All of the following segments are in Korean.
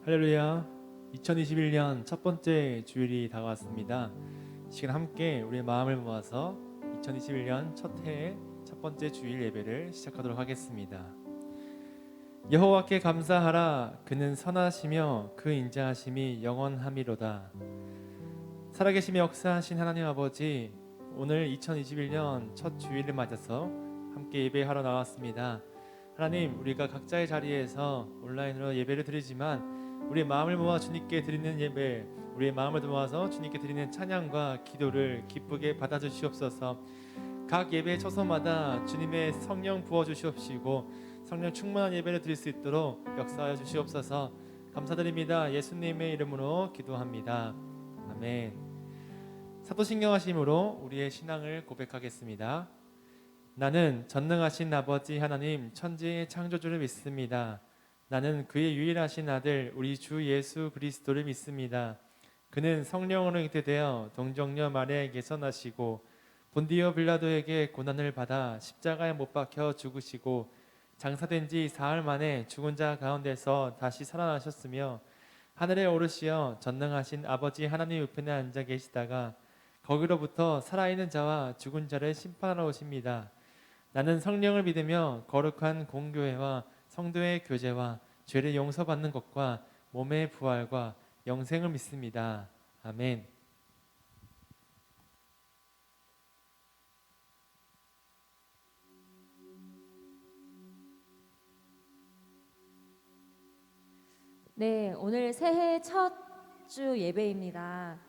할렐루야. 2021년 첫 번째 주일이 다가왔습니다. 시간 함께 우리의 마음을 모아서 2021년 첫 해의 첫 번째 주일 예배를 시작하도록 하겠습니다. 여호와께 감사하라. 그는 선하시며 그 인자하심이 영원함이로다. 살아계시며 역사하신 하나님 아버지, 오늘 2021년 첫 주일을 맞아서 함께 예배하러 나왔습니다. 하나님, 우리가 각자의 자리에서 온라인으로 예배를 드리지만 우리의 마음을 모아 주님께 드리는 예배, 우리의 마음을 모아서 주님께 드리는 찬양과 기도를 기쁘게 받아주시옵소서. 각 예배의 초소마다 주님의 성령 부어주시옵시고 성령 충만한 예배를 드릴 수 있도록 역사하여 주시옵소서. 감사드립니다. 예수님의 이름으로 기도합니다. 아멘. 사도신경하심으로 우리의 신앙을 고백하겠습니다. 나는 전능하신 아버지 하나님 천지의 창조주를 믿습니다. 나는 그의 유일하신 아들 우리 주 예수 그리스도를 믿습니다. 그는 성령으로 잉태되어 동정녀 마리아에게서 나시고 본디오 빌라도에게 고난을 받아 십자가에 못 박혀 죽으시고 장사된 지 사흘 만에 죽은 자 가운데서 다시 살아나셨으며 하늘에 오르시어 전능하신 아버지 하나님 우편에 앉아 계시다가 거기로부터 살아있는 자와 죽은 자를 심판하러 오십니다. 나는 성령을 믿으며 거룩한 공교회와 성도의 교제와 죄를 용서받는 것과 몸의 부활과 영생을 믿습니다. 아멘. 네, 오늘 새해 첫 주 예배입니다.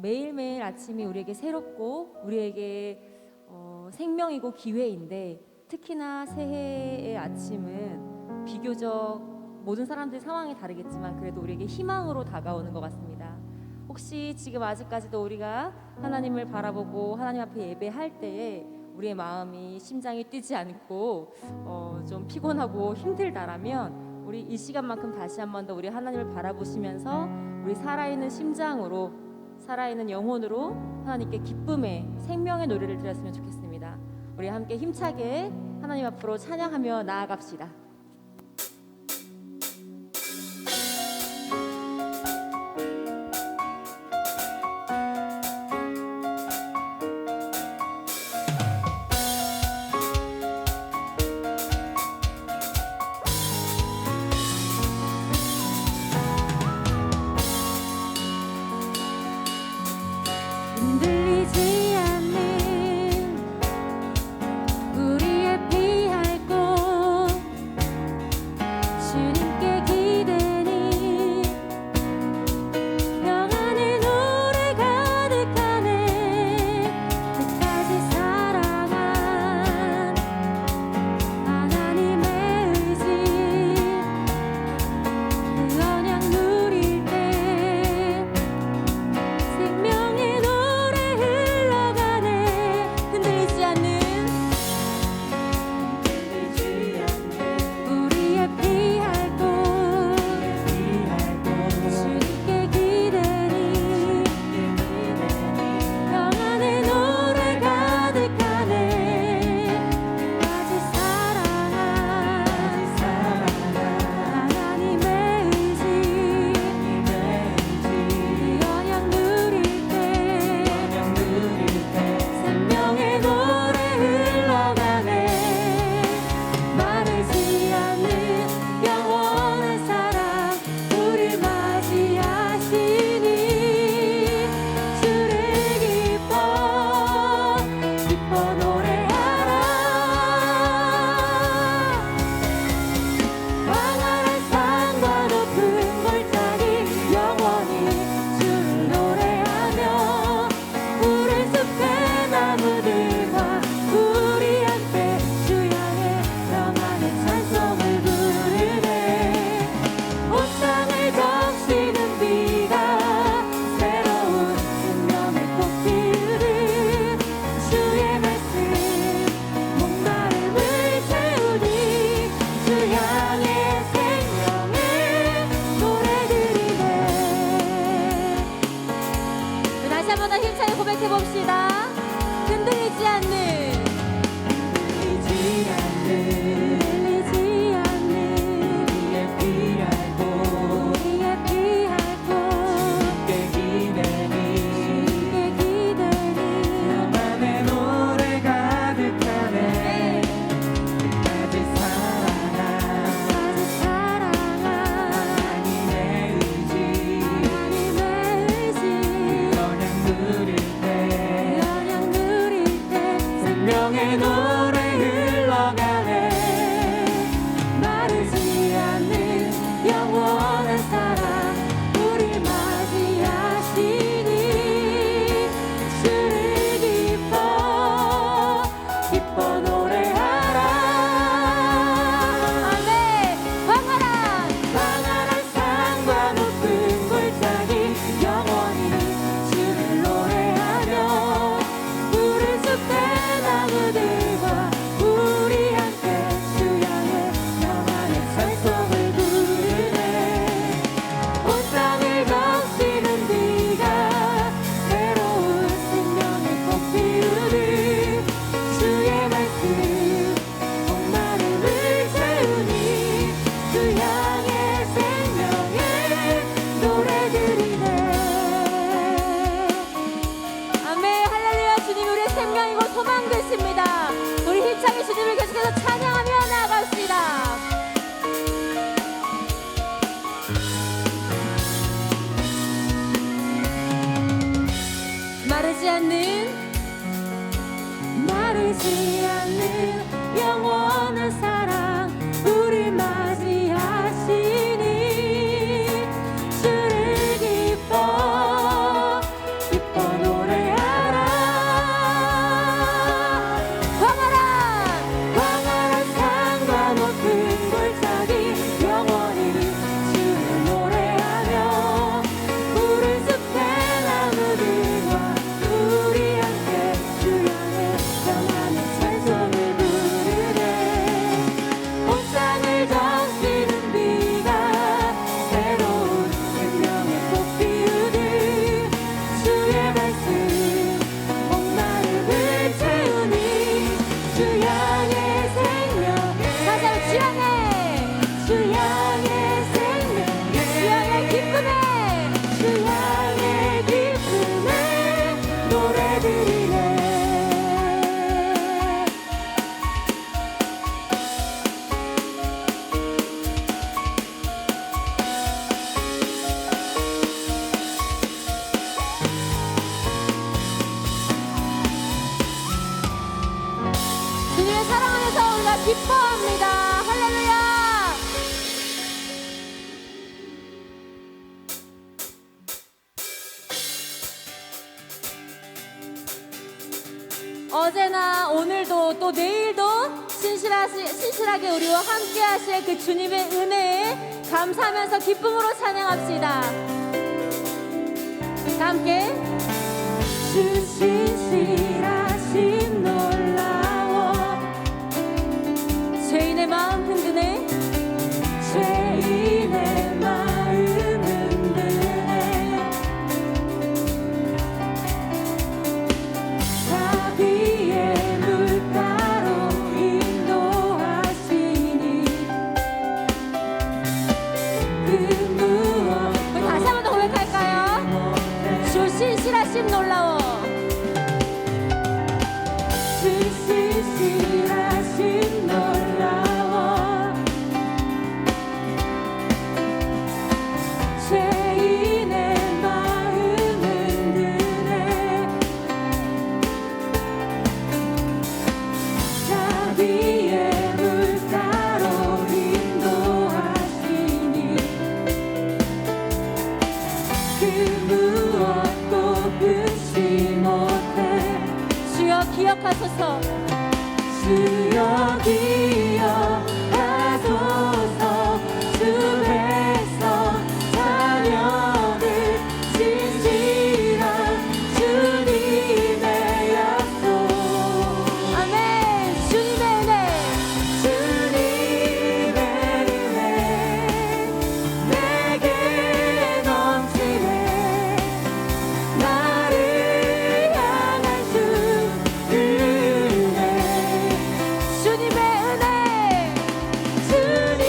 매일매일 아침이 우리에게 새롭고 우리에게 생명이고 기회인데, 특히나 새해의 아침은 비교적 모든 사람들의 상황이 다르겠지만 그래도 우리에게 희망으로 다가오는 것 같습니다. 혹시 지금 아직까지도 우리가 하나님을 바라보고 하나님 앞에 예배할 때에 우리의 마음이 심장이 뛰지 않고 좀 피곤하고 힘들다라면 우리 이 시간만큼 다시 한 번 더 우리 하나님을 바라보시면서 우리 살아있는 심장으로, 살아있는 영혼으로 하나님께 기쁨의 생명의 노래를 드렸으면 좋겠습니다. 우리 함께 힘차게 하나님 앞으로 찬양하며 나아갑시다. 흔들리지 않는 우리의 피할 곳, 주님께 기대니 평안의 노래 가득하네. 끝까지 사랑한 하나님의 의지, 그 언약 누릴 때 생명의 노래 흘러가네. 흔들리지 않는 우리의 피할 곳, 주님께 기대니 평안의 노래 가득하네. 끝까지 사랑한 하나님의 의지, 그 언약 누릴 때 생명의 노래 흘러가네. 마르지 않는 영원한 사랑 우릴 맞이하시니 주를 기뻐 노래하라. 광활한 산과 높은 골짜기 영원히 주를 노래하며 푸른 숲의 나무들과 우리 함께 주 향해 평안의 찬송을 부르네. 옷장을 적시는 비가 새로운 생명의 꽃피우듯 주의 말씀 목마름을 채우니 주 향해 생명의 노래들이네. 다시 한 번 더 힘차게 고백해 봅시다. 흔들리지 않는 흔들리지 않는 우리의 피할 곳, 내 노래 흘러가네 마르지 않는 영원한 사랑 우리 맞이하시니 주를 기뻐 노래하라 아멘. 광활한 광활한 산과 높은 골짜기 영원히 주를 노래하며 푸른 숲의 나무들과 우리 함께 주 향해 평안의 찬송을 부르네 온 땅을 적시는 네가 새로운 생명의 꽃 피우듯 주의 말씀 목마름을 채우니 주 향해 생명의 노래들이네 아멘. 할렐루야. 주님 우리의 생명이고 소망 되십니다. 우리 힘차게 주님을 계속해서 찬양하며 나아갑시다. 마르지 않는 영원한 사랑 우리 맞이하시니 주를 기뻐 노래하라 광활한 산과 높은 골짜기 영원히 주를 노래하며 푸른 숲의 나무들과 우리 함께 주 향해 평안의 찬송을 부르네 온 땅을 적시는 비가 새로운 생명의 꽃 피우듯 주의 말씀 목마름을 채우니 주 향해 생명의 다시 한번 주 향해 생명의 주 향해 기쁨의 주 향해 기쁨의 노래들이네 주님의 사랑 안에서 우리가 기뻐합니다. 할렐루야. 어제나 오늘도 또 내일도 신실하게 우리와 함께 하실 그 주님의 은혜에 감사하면서 기쁨으로 찬양합시다. 다 함께 주 신실하심 놀라워 죄인의 마음 흔드네 죄인의 마음 흔드네 자비의 물가로 인도하시니 그 무엇 우리 다시 한 번 더 고백할까요? 주 신실하심 놀라워 주 신실하심 놀라워 죄인의 마음 흔드네 자비의 물가로 인도하시니 그 무엇도 금치 못해 주여 기억하소서 주여 기억하소서 주 백성 자녀들 진실한 주님의 약속 아멘. 주님의 은혜 주님의 은혜 내게 넘치네 나를 향한 주 은혜 주님의 은혜 주님의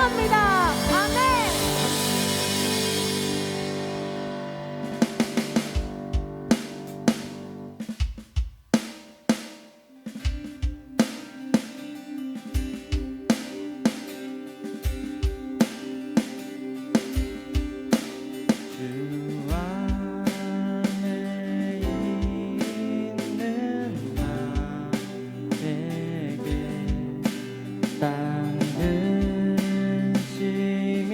감사합니다. 아멘. 주 안에 있는 나에게 땅은 심히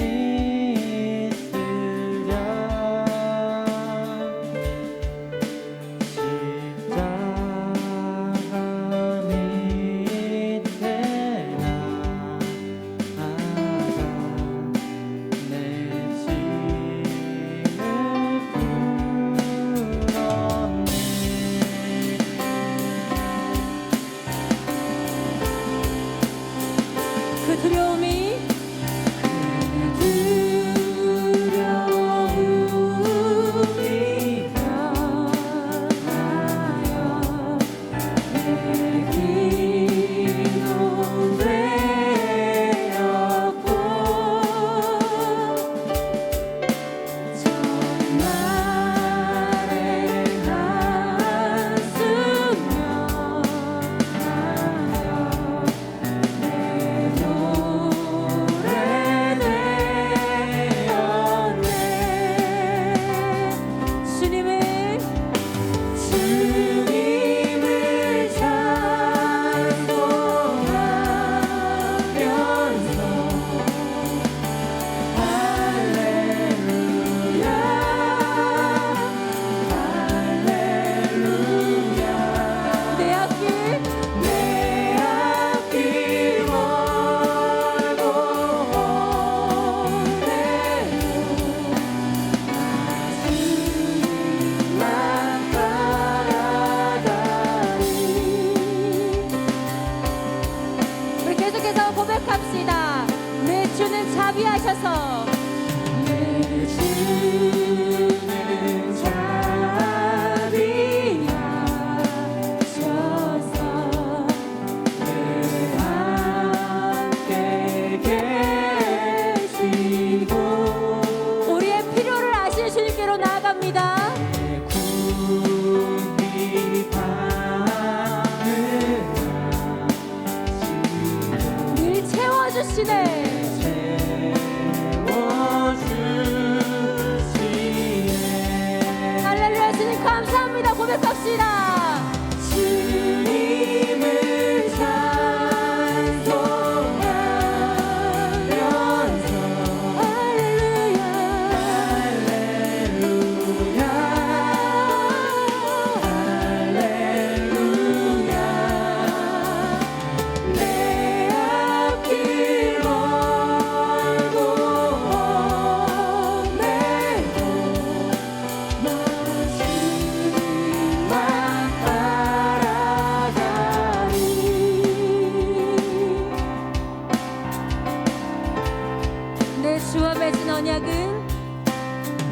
있으랴 십자가 밑에 나아가 내 짐을 풀었네. 그 두려움이 고백합시다. 내 주는 자비하셔서 내 주는 자비하셔서 내 함께 계시고 우리의 필요를 아시는 주님께로 나아갑니다. 내 굽이 늘 채워주시네. 할렐루야. 주님 감사합니다. 고백합시다. 주님을 찬송하면서 할렐루야 할렐루야 할렐루야 내 앞길 멀고 험해도 나 주님만 따라가리 내 주와 맺은 언약은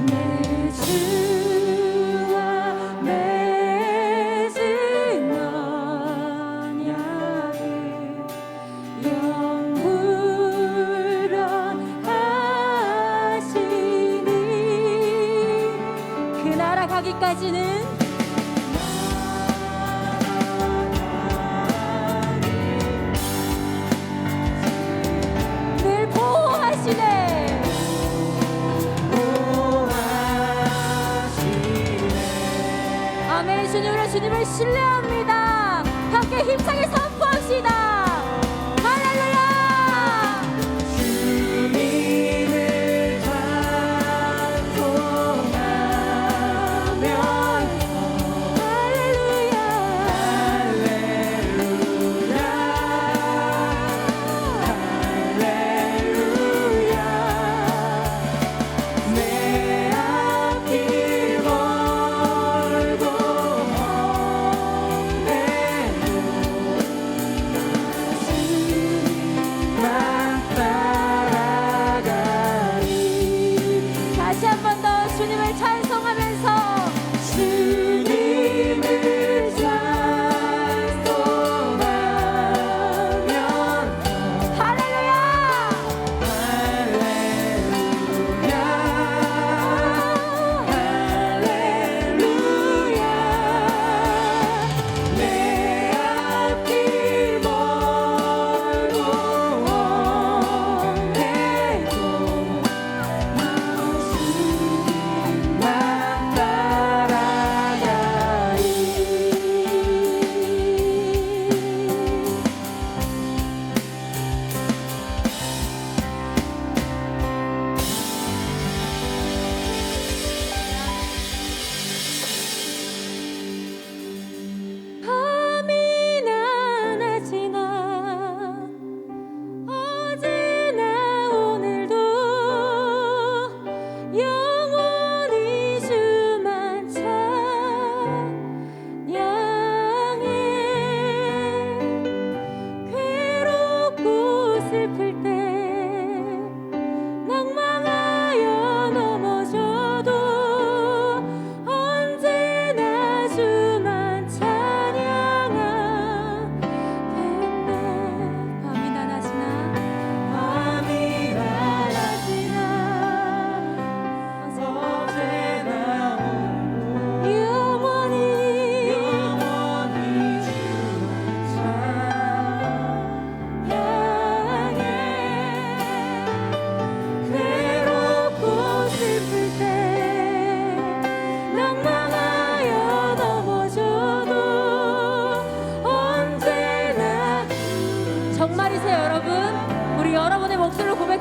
내 주와 맺은 언약은 영불변하시니 그 나라 가기까지는 늘 보호하시네. 아멘. 주님으로 주님을 신뢰합니다. 함께 힘차게 선포합시다. 할렐루야. 주님을 찬송하면서 할렐루야 할렐루야 할렐루야 내 앞길 멀고 험해도 주님만 따라가리 다시 한 번 더 주님을 찬송하면서 주님을 찬송하면서 할렐루야. 할렐루야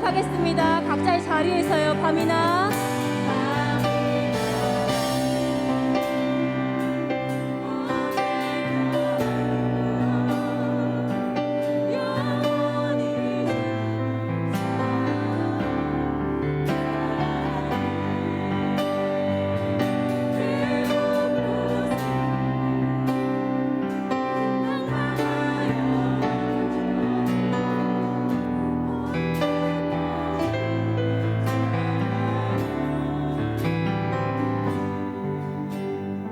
하겠습니다. 각자의 자리에서요. 밤이나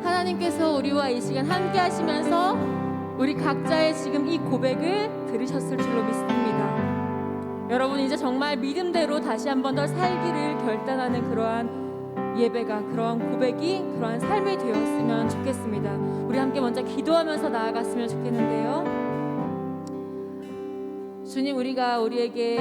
하나님께서 우리와 이 시간 함께 하시면서 우리 각자의 지금 이 고백을 들으셨을 줄로 믿습니다. 여러분 이제 정말 믿음대로 다시 한 번 더 살기를 결단하는 그러한 예배가, 그러한 고백이, 그러한 삶이 되었으면 좋겠습니다. 우리 함께 먼저 기도하면서 나아갔으면 좋겠는데요. 주님, 우리가 우리에게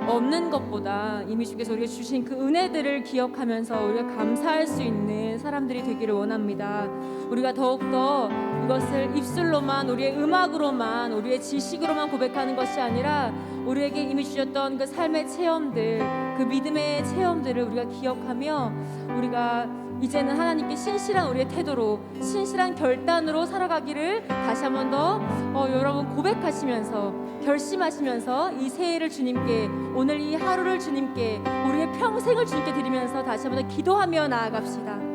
없는 것보다 이미 주께서 우리에게 주신 그 은혜들을 기억하면서 우리가 감사할 수 있는 사람들이 되기를 원합니다. 우리가 더욱더 이것을 입술로만, 우리의 음악으로만, 우리의 지식으로만 고백하는 것이 아니라 우리에게 이미 주셨던 그 삶의 체험들, 그 믿음의 체험들을 우리가 기억하며 우리가 이제는 하나님께 신실한 우리의 태도로, 신실한 결단으로 살아가기를 다시 한 번 더 여러분 고백하시면서, 결심하시면서 이 새해를 주님께, 오늘 이 하루를 주님께, 우리의 평생을 주님께 드리면서 다시 한 번 더 기도하며 나아갑시다.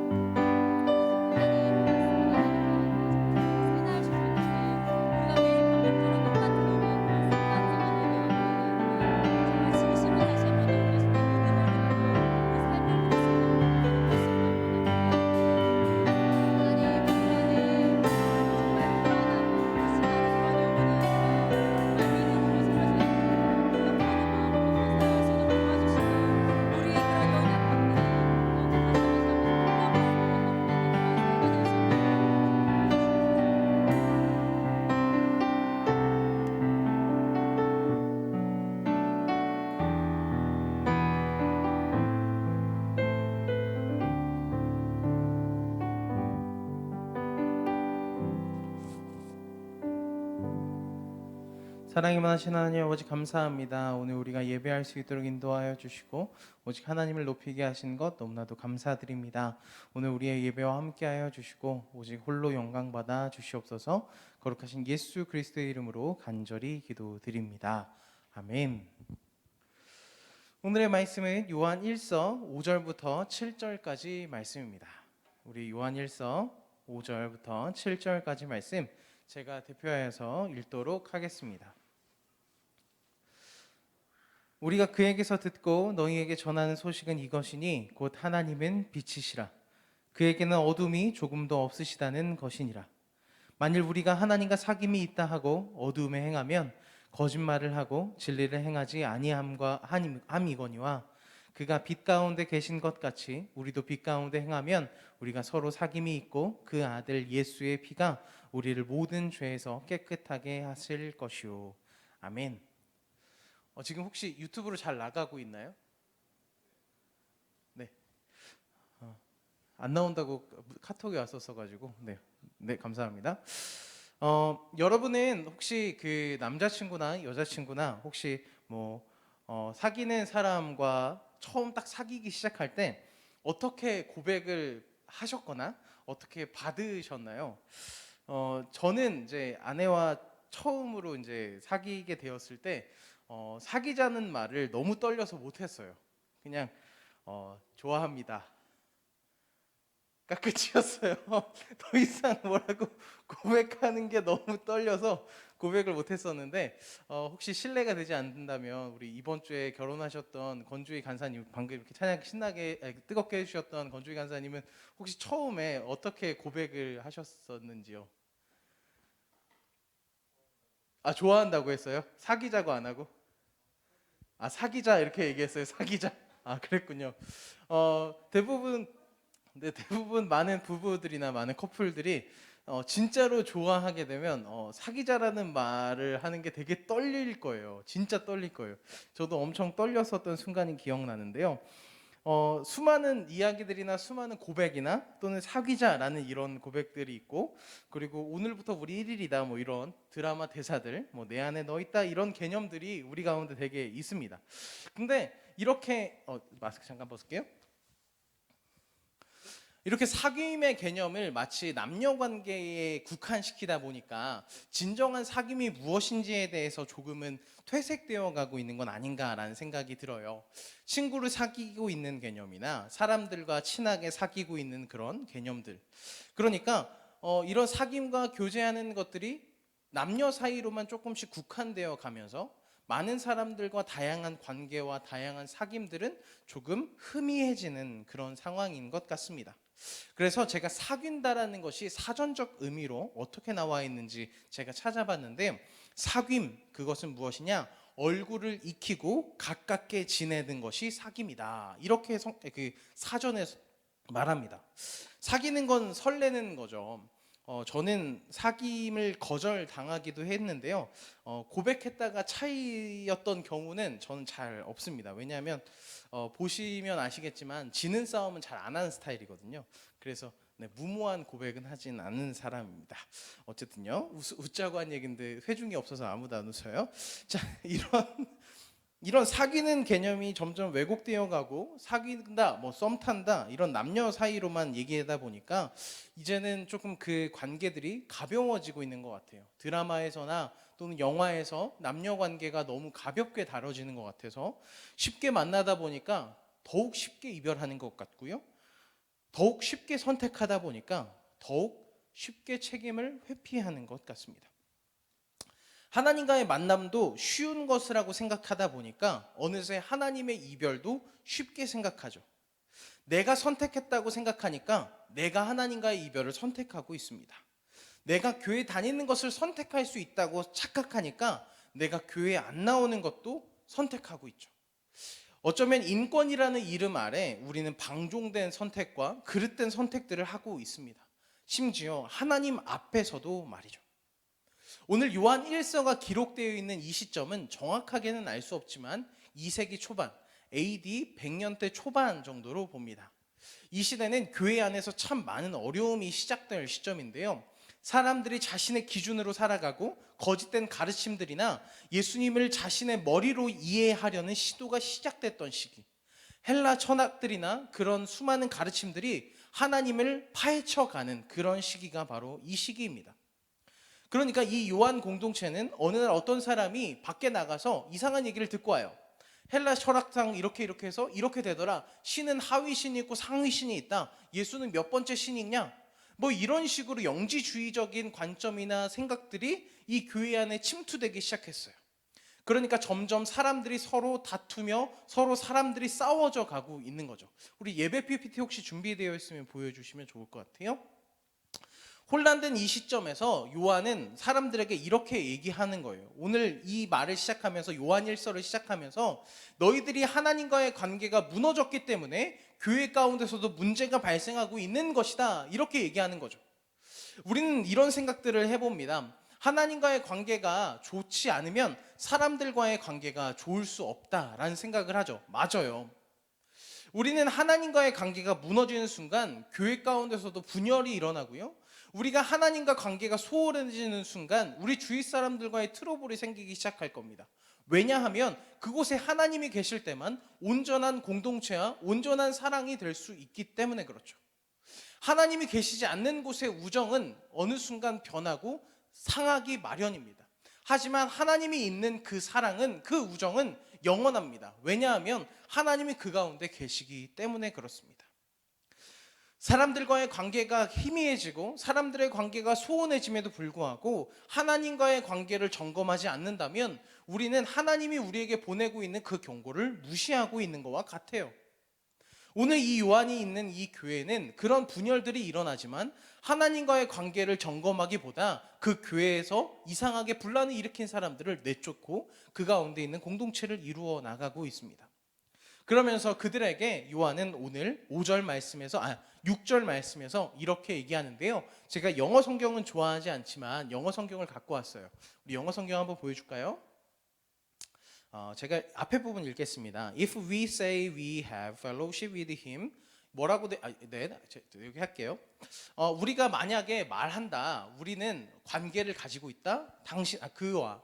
사랑이 많으신 하나님 아버지 감사합니다. 오늘 우리가 예배할 수 있도록 인도하여 주시고 오직 하나님을 높이게 하신 것 너무나도 감사드립니다. 오늘 우리의 예배와 함께하여 주시고 오직 홀로 영광 받아 주시옵소서. 거룩하신 예수 그리스도의 이름으로 간절히 기도드립니다. 아멘. 오늘의 말씀은 요한 1서 5절부터 7절까지 말씀입니다. 우리 요한 1서 5절부터 7절까지 말씀 제가 대표하여서 읽도록 하겠습니다. 우리가 그에게서 듣고 너희에게 전하는 소식은 이것이니 곧 하나님은 빛이시라. 그에게는 어둠이 조금도 없으시다는 것이니라. 만일 우리가 하나님과 사귐이 있다 하고 어두움에 행하면 거짓말을 하고 진리를 행하지 아니함이거니와 그가 빛 가운데 계신 것 같이 우리도 빛 가운데 행하면 우리가 서로 사귐이 있고 그 아들 예수의 피가 우리를 모든 죄에서 깨끗하게 하실 것이오. 아멘. 지금 혹시 유튜브로 잘 나가고 있나요? 네. 안 나온다고 카톡이 왔었어가지고 네 감사합니다. 여러분은 혹시 그 남자친구나 여자친구나 혹시 사귀는 사람과 처음 딱 사귀기 시작할 때 어떻게 고백을 하셨거나 어떻게 받으셨나요? 저는 이제 아내와 처음으로 이제 사귀게 되었을 때 사귀자는 말을 너무 떨려서 못했어요. 그냥 좋아합니다. 가 끝이었어요. 더 이상 뭐라고 고백하는 게 너무 떨려서 고백을 못했었는데 혹시 실례가 되지 않는다면 우리 이번 주에 결혼하셨던 건주희 간사님, 방금 이렇게 찬양 신나게 뜨겁게 해주셨던 건주희 간사님은 혹시 처음에 어떻게 고백을 하셨었는지요? 좋아한다고 했어요? 사귀자고 안 하고? 사귀자 이렇게 얘기했어요. 사귀자. 그랬군요. 대부분 많은 부부들이나 많은 커플들이 진짜로 좋아하게 되면 사귀자라는 말을 하는 게 되게 떨릴 거예요. 진짜 떨릴 거예요. 저도 엄청 떨렸었던 순간이 기억나는데요. 수많은 이야기들이나 수많은 고백이나 또는 사귀자라는 이런 고백들이 있고, 그리고 오늘부터 우리 1일이다 뭐 이런 드라마 대사들, 뭐 내 안에 너 있다 이런 개념들이 우리 가운데 되게 있습니다. 근데 이렇게 마스크 잠깐 벗을게요. 이렇게 사귐의 개념을 마치 남녀 관계에 국한시키다 보니까 진정한 사귐이 무엇인지에 대해서 조금은 퇴색되어 가고 있는 건 아닌가라는 생각이 들어요. 친구를 사귀고 있는 개념이나 사람들과 친하게 사귀고 있는 그런 개념들. 그러니까 이런 사귐과 교제하는 것들이 남녀 사이로만 조금씩 국한되어 가면서 많은 사람들과 다양한 관계와 다양한 사귐들은 조금 희미해지는 그런 상황인 것 같습니다. 그래서 제가 사귄다라는 것이 사전적 의미로 어떻게 나와 있는지 제가 찾아봤는데, 사귐, 그것은 무엇이냐? 얼굴을 익히고 가깝게 지내는 것이 사귐이다. 이렇게 사전에서 말합니다. 사귀는 건 설레는 거죠. 저는 사귐을 거절당하기도 했는데요. 고백했다가 차이였던 경우는 저는 잘 없습니다. 왜냐하면 보시면 아시겠지만 지는 싸움은 잘 안 하는 스타일이거든요. 그래서 무모한 고백은 하진 않는 사람입니다. 어쨌든요, 웃자고 한 얘기인데 회중이 없어서 아무도 안 웃어요. 자, 이런 사귀는 개념이 점점 왜곡되어 가고, 사귄다, 뭐 썸 탄다 이런 남녀 사이로만 얘기하다 보니까 이제는 조금 그 관계들이 가벼워지고 있는 것 같아요. 드라마에서나 또는 영화에서 남녀 관계가 너무 가볍게 다뤄지는 것 같아서 쉽게 만나다 보니까 더욱 쉽게 이별하는 것 같고요. 더욱 쉽게 선택하다 보니까 더욱 쉽게 책임을 회피하는 것 같습니다. 하나님과의 만남도 쉬운 것이라고 생각하다 보니까 어느새 하나님의 이별도 쉽게 생각하죠. 내가 선택했다고 생각하니까 내가 하나님과의 이별을 선택하고 있습니다. 내가 교회 다니는 것을 선택할 수 있다고 착각하니까 내가 교회에 안 나오는 것도 선택하고 있죠. 어쩌면 인권이라는 이름 아래 우리는 방종된 선택과 그릇된 선택들을 하고 있습니다. 심지어 하나님 앞에서도 말이죠. 오늘 요한 1서가 기록되어 있는 이 시점은 정확하게는 알 수 없지만 2세기 초반, AD 100년대 초반 정도로 봅니다. 이 시대는 교회 안에서 참 많은 어려움이 시작될 시점인데요. 사람들이 자신의 기준으로 살아가고 거짓된 가르침들이나 예수님을 자신의 머리로 이해하려는 시도가 시작됐던 시기, 헬라 철학들이나 그런 수많은 가르침들이 하나님을 파헤쳐가는 그런 시기가 바로 이 시기입니다. 그러니까 이 요한 공동체는 어느 날 어떤 사람이 밖에 나가서 이상한 얘기를 듣고 와요. 헬라 철학상 이렇게 해서 이렇게 되더라. 신은 하위 신이 있고 상위 신이 있다. 예수는 몇 번째 신이냐? 뭐 이런 식으로 영지주의적인 관점이나 생각들이 이 교회 안에 침투되기 시작했어요. 그러니까 점점 사람들이 서로 다투며 서로 사람들이 싸워져 가고 있는 거죠. 우리 예배 PPT 혹시 준비되어 있으면 보여주시면 좋을 것 같아요. 혼란된 이 시점에서 요한은 사람들에게 이렇게 얘기하는 거예요. 오늘 이 말을 시작하면서 요한 1서를 시작하면서 너희들이 하나님과의 관계가 무너졌기 때문에 교회 가운데서도 문제가 발생하고 있는 것이다. 이렇게 얘기하는 거죠. 우리는 이런 생각들을 해봅니다. 하나님과의 관계가 좋지 않으면 사람들과의 관계가 좋을 수 없다라는 생각을 하죠. 맞아요. 우리는 하나님과의 관계가 무너지는 순간 교회 가운데서도 분열이 일어나고요. 우리가 하나님과 관계가 소홀해지는 순간 우리 주위 사람들과의 트러블이 생기기 시작할 겁니다. 왜냐하면 그곳에 하나님이 계실 때만 온전한 공동체와 온전한 사랑이 될 수 있기 때문에 그렇죠. 하나님이 계시지 않는 곳의 우정은 어느 순간 변하고 상하기 마련입니다. 하지만 하나님이 있는 그 사랑은, 그 우정은 영원합니다. 왜냐하면 하나님이 그 가운데 계시기 때문에 그렇습니다. 사람들과의 관계가 희미해지고 사람들의 관계가 소원해짐에도 불구하고 하나님과의 관계를 점검하지 않는다면 우리는 하나님이 우리에게 보내고 있는 그 경고를 무시하고 있는 것과 같아요. 오늘 이 요한이 있는 이 교회는 그런 분열들이 일어나지만 하나님과의 관계를 점검하기보다 그 교회에서 이상하게 분란을 일으킨 사람들을 내쫓고 그 가운데 있는 공동체를 이루어 나가고 있습니다. 그러면서 그들에게 요한은 오늘 6절 말씀에서 이렇게 얘기하는데요. 제가 영어 성경은 좋아하지 않지만 영어 성경을 갖고 왔어요. 우리 영어 성경 한번 보여줄까요? 제가 앞에 부분 읽겠습니다. If we say we have fellowship with him, 뭐라고 여기 할게요. 우리가 만약에 말한다, 우리는 관계를 가지고 있다. 그와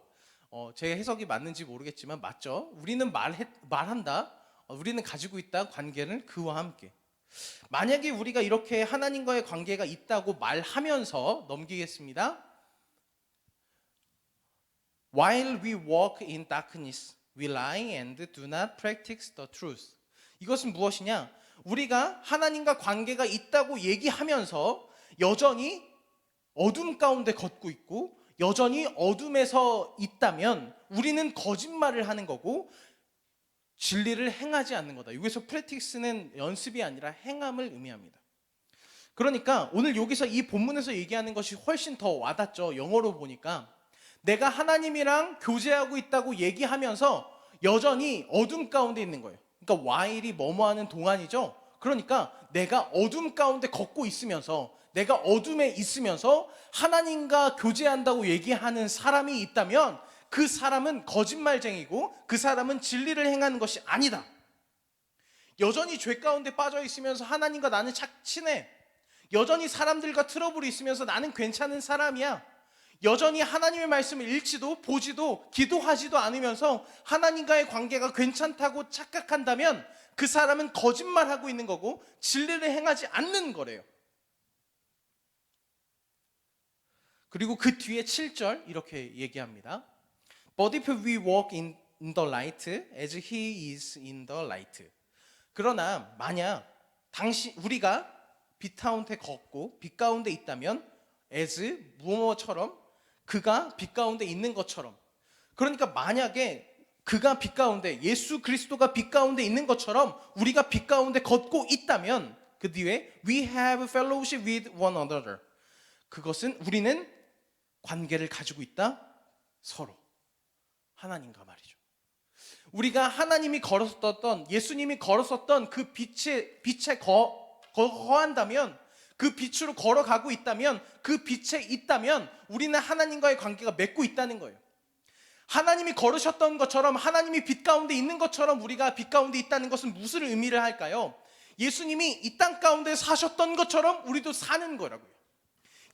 제 해석이 맞는지 모르겠지만 맞죠? 우리는 말한다. 우리는 가지고 있다 관계를 그와 함께. 만약에 우리가 이렇게 하나님과의 관계가 있다고 말하면서 넘기겠습니다. While we walk in darkness, we lie and do not practice the truth. 이것은 무엇이냐? 우리가 하나님과 관계가 있다고 얘기하면서 여전히 어둠 가운데 걷고 있고 여전히 어둠에서 있다면 우리는 거짓말을 하는 거고 진리를 행하지 않는 거다. 여기서 practice는 연습이 아니라 행함을 의미합니다. 그러니까 오늘 여기서 이 본문에서 얘기하는 것이 훨씬 더 와닿죠. 영어로 보니까 내가 하나님이랑 교제하고 있다고 얘기하면서 여전히 어둠 가운데 있는 거예요. 그러니까 while이 뭐뭐하는 동안이죠. 그러니까 내가 어둠 가운데 걷고 있으면서 내가 어둠에 있으면서 하나님과 교제한다고 얘기하는 사람이 있다면 그 사람은 거짓말쟁이고 그 사람은 진리를 행하는 것이 아니다. 여전히 죄 가운데 빠져 있으면서 하나님과 나는 친해. 여전히 사람들과 트러블이 있으면서 나는 괜찮은 사람이야. 여전히 하나님의 말씀을 읽지도 보지도 기도하지도 않으면서 하나님과의 관계가 괜찮다고 착각한다면 그 사람은 거짓말하고 있는 거고 진리를 행하지 않는 거래요. 그리고 그 뒤에 7절 이렇게 얘기합니다. But if we walk in the light as he is in the light. 그러나 만약 우리가 빛 가운데 걷고 빛 가운데 있다면 as 무엇처럼 그가 빛 가운데 있는 것처럼. 그러니까 만약에 그가 빛 가운데 예수 그리스도가 빛 가운데 있는 것처럼 우리가 빛 가운데 걷고 있다면 그 뒤에 we have fellowship with one another. 그것은 우리는 관계를 가지고 있다. 서로 하나님과 말이죠. 우리가 하나님이 걸었었던 예수님이 걸었었던 그 빛에 거한다면 그 빛으로 걸어가고 있다면 그 빛에 있다면 우리는 하나님과의 관계가 맺고 있다는 거예요. 하나님이 걸으셨던 것처럼 하나님이 빛 가운데 있는 것처럼 우리가 빛 가운데 있다는 것은 무슨 의미를 할까요? 예수님이 이 땅 가운데 사셨던 것처럼 우리도 사는 거라고요.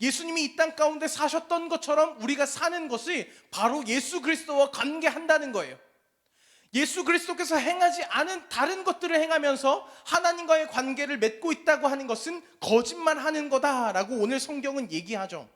예수님이 이 땅 가운데 사셨던 것처럼 우리가 사는 것이 바로 예수 그리스도와 관계한다는 거예요. 예수 그리스도께서 행하지 않은 다른 것들을 행하면서 하나님과의 관계를 맺고 있다고 하는 것은 거짓말하는 거다라고 오늘 성경은 얘기하죠.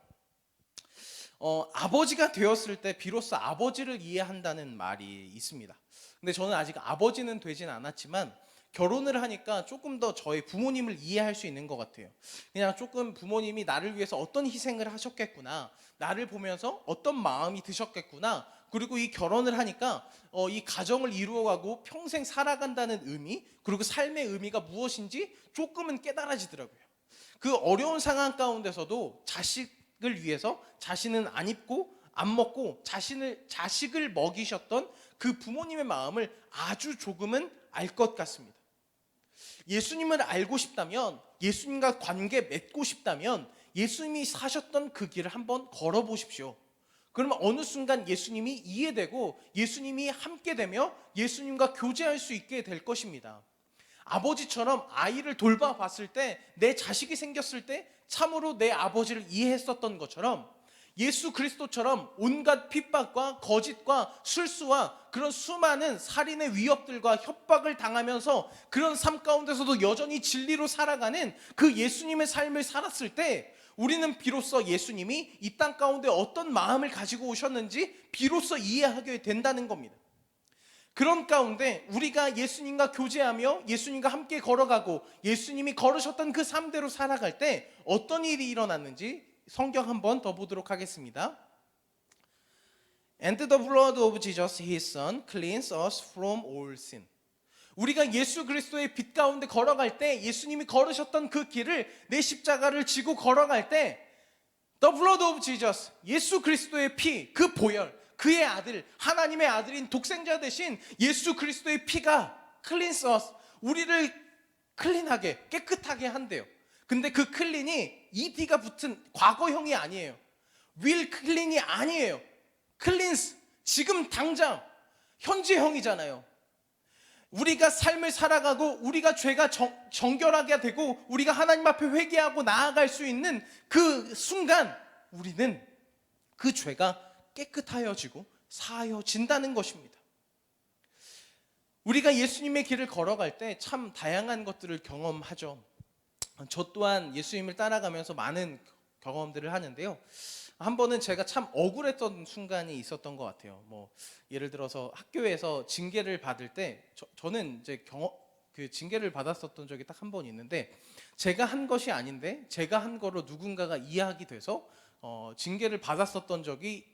아버지가 되었을 때 비로소 아버지를 이해한다는 말이 있습니다. 근데 저는 아직 아버지는 되진 않았지만 결혼을 하니까 조금 더 저희 부모님을 이해할 수 있는 것 같아요. 그냥 조금 부모님이 나를 위해서 어떤 희생을 하셨겠구나, 나를 보면서 어떤 마음이 드셨겠구나, 그리고 이 결혼을 하니까 이 가정을 이루어가고 평생 살아간다는 의미, 그리고 삶의 의미가 무엇인지 조금은 깨달아지더라고요. 그 어려운 상황 가운데서도 자식을 위해서 자신은 안 입고 안 먹고 자식을 먹이셨던 그 부모님의 마음을 아주 조금은 알 것 같습니다. 예수님을 알고 싶다면, 예수님과 관계 맺고 싶다면 예수님이 사셨던 그 길을 한번 걸어보십시오. 그러면 어느 순간 예수님이 이해되고 예수님이 함께 되며 예수님과 교제할 수 있게 될 것입니다. 아버지처럼 아이를 돌봐봤을 때, 내 자식이 생겼을 때 참으로 내 아버지를 이해했었던 것처럼 예수 그리스도처럼 온갖 핍박과 거짓과 술수와 그런 수많은 살인의 위협들과 협박을 당하면서 그런 삶 가운데서도 여전히 진리로 살아가는 그 예수님의 삶을 살았을 때 우리는 비로소 예수님이 이 땅 가운데 어떤 마음을 가지고 오셨는지 비로소 이해하게 된다는 겁니다. 그런 가운데 우리가 예수님과 교제하며 예수님과 함께 걸어가고 예수님이 걸으셨던 그 삶대로 살아갈 때 어떤 일이 일어났는지 성경 한번 더 보도록 하겠습니다. And the blood of Jesus, his son, cleanses us from all sin. 우리가 예수 그리스도의 빛 가운데 걸어갈 때, 예수님이 걸으셨던 그 길을, 내 십자가를 지고 걸어갈 때 The blood of Jesus, 예수 그리스도의 피, 그 보혈, 그의 아들, 하나님의 아들인 독생자 대신 예수 그리스도의 피가 cleanse us, 우리를 클린하게, 깨끗하게 한대요. 근데 그 클린이 ed가 붙은 과거형이 아니에요. will clean이 아니에요. cleanse, 지금 당장 현재형이잖아요. 우리가 삶을 살아가고 우리가 죄가 정결하게 되고 우리가 하나님 앞에 회개하고 나아갈 수 있는 그 순간 우리는 그 죄가 깨끗하여지고 사하여진다는 것입니다. 우리가 예수님의 길을 걸어갈 때 참 다양한 것들을 경험하죠. 저 또한 예수님을 따라가면서 많은 경험들을 하는데요. 한 번은 제가 참 억울했던 순간이 있었던 것 같아요. 예를 들어서 학교에서 징계를 받을 때 저는 이제 그 징계를 받았었던 적이 딱 한 번 있는데, 제가 한 것이 아닌데 제가 한 거로 누군가가 이해하게 돼서 징계를 받았었던 적이